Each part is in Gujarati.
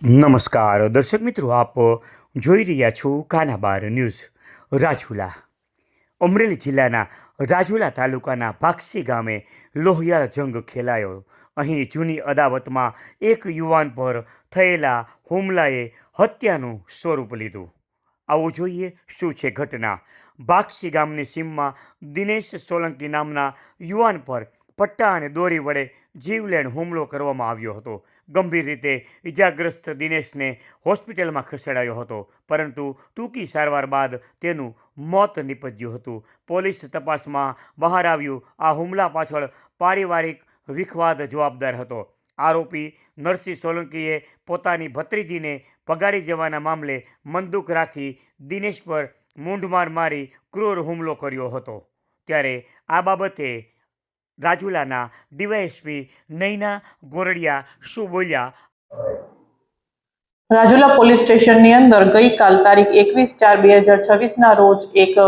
નમસ્કાર દર્શક મિત્રો, આપ જોઈ રહ્યા છો કાનાબાર ન્યૂઝ. રાજુલા. અમરેલી જિલ્લાના રાજુલા તાલુકાના ભાક્ષી ગામે લોહિયાળ જંગ ખેલાયો. અહીં જૂની અદાવતમાં એક યુવાન પર થયેલા હુમલાએ હત્યાનું સ્વરૂપ લીધું. આવું જોઈએ શું છે ઘટના. ભાક્ષી ગામની સીમમાં દિનેશ સોલંકી નામના યુવાન પર પટ્ટા અને દોરી વડે જીવલેણ હુમલો કરવામાં આવ્યો હતો. ગંભીર રીતે ઇજાગ્રસ્ત દિનેશને હોસ્પિટલમાં ખસેડાયો હતો, પરંતુ ટૂંકી સારવાર બાદ તેનું મોત નીપજ્યું હતું. પોલીસ તપાસમાં બહાર આવ્યું, આ હુમલા પાછળ પારિવારિક વિખવાદ જવાબદાર હતો. આરોપી નરસિંહ સોલંકીએ પોતાની ભત્રીજીને ભગાડી જવાના મામલે બંદૂક રાખી દિનેશ પર મૂંઢમાર મારી ક્રૂર હુમલો કર્યો હતો. ત્યારે આ બાબતે રાજુલાના ડીવાયએસપી નૈના ગોરડિયા શું બોલ્યા. રાજુલા પોલીસ સ્ટેશનની અંદર ગઈકાલ તારીખ 21/4/2026 રોજ એક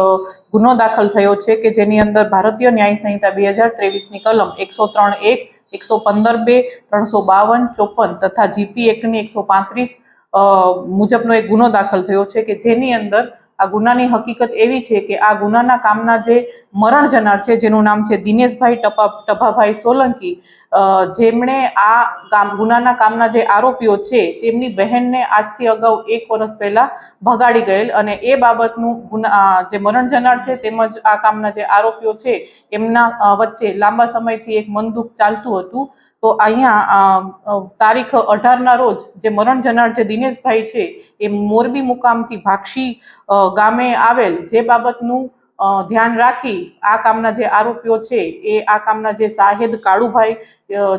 ગુનો દાખલ થયો છે કે જેની અંદર ભારતીય ન્યાય સંહિતા 2023ની કલમ 103(1), 115(2), 352, 54 તથા જીપી એક્ટની 135 મુજબનો એક ગુનો દાખલ થયો છે કે જેની અંદર આ ગુનાની હકીકત એવી છે કે આ ગુનાના કામના જે મરણ જનાર છે, જેનું નામ છે દિનેશભાઈ ટભાભાઈ સોલંકી, જેમણે આ ગુનાના કામના જે આરોપીઓ છે તેમની બહેનને આજથી અગાઉ 1 વર્ષ પહેલા ભગાડી ગયેલ, અને એ બાબતનું જે મરણ જનાર છે તેમજ આ કામના જે આરોપીઓ છે એમના વચ્ચે લાંબા સમયથી એક મનદુખ ચાલતું હતું. તો અહીંયા તારીખ 18ના રોજ જે મરણ જનાર જે દિનેશભાઈ છે એ મોરબી મુકામથી ભાક્ષી ગામે આવેલ, જે બાબતનું ધ્યાન રાખી આ કામના જે આરોપીઓ છે એ આ કામના જે શાહેદ કાળુભાઈ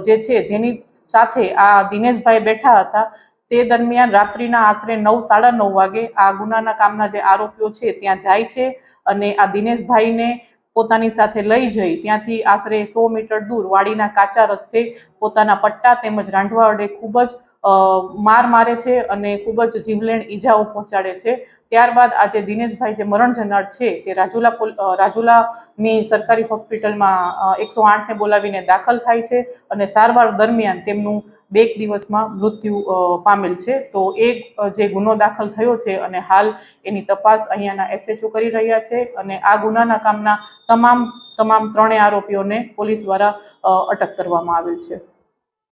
જે છે જેની સાથે આ દિનેશભાઈ બેઠા હતા, તે દરમિયાન રાત્રિના આશરે 9-9:30 વાગે આ ગુનાના કામના જે આરોપીઓ છે ત્યાં જાય છે અને આ દિનેશભાઈને પોતાની સાથે લઈ જઈ ત્યાંથી આશરે 100 મીટર દૂર વાડીના કાચા રસ્તે પોતાના પટ્ટા તેમજ રાંઢવા વડે ખૂબ જ માર મારે છે અને ખૂબ જ જીવલેણ ઈજાઓ પહોંચાડે છે. ત્યારબાદ આજે દિનેશભાઈ જે મરણ જનાર છે તે રાજુલાની સરકારી હોસ્પિટલમાં 108ને બોલાવીને દાખલ થાય છે અને સારવાર દરમિયાન તેમનું 2 દિવસમાં મૃત્યુ પામેલ છે. તો એક જે ગુનો દાખલ થયો છે અને હાલ એની તપાસ અહીંયાના એસએચઓ કરી રહ્યા છે અને આ ગુનાના કામના તમામ 3 આરોપીઓને પોલીસ દ્વારા અટક કરવામાં આવેલ છે.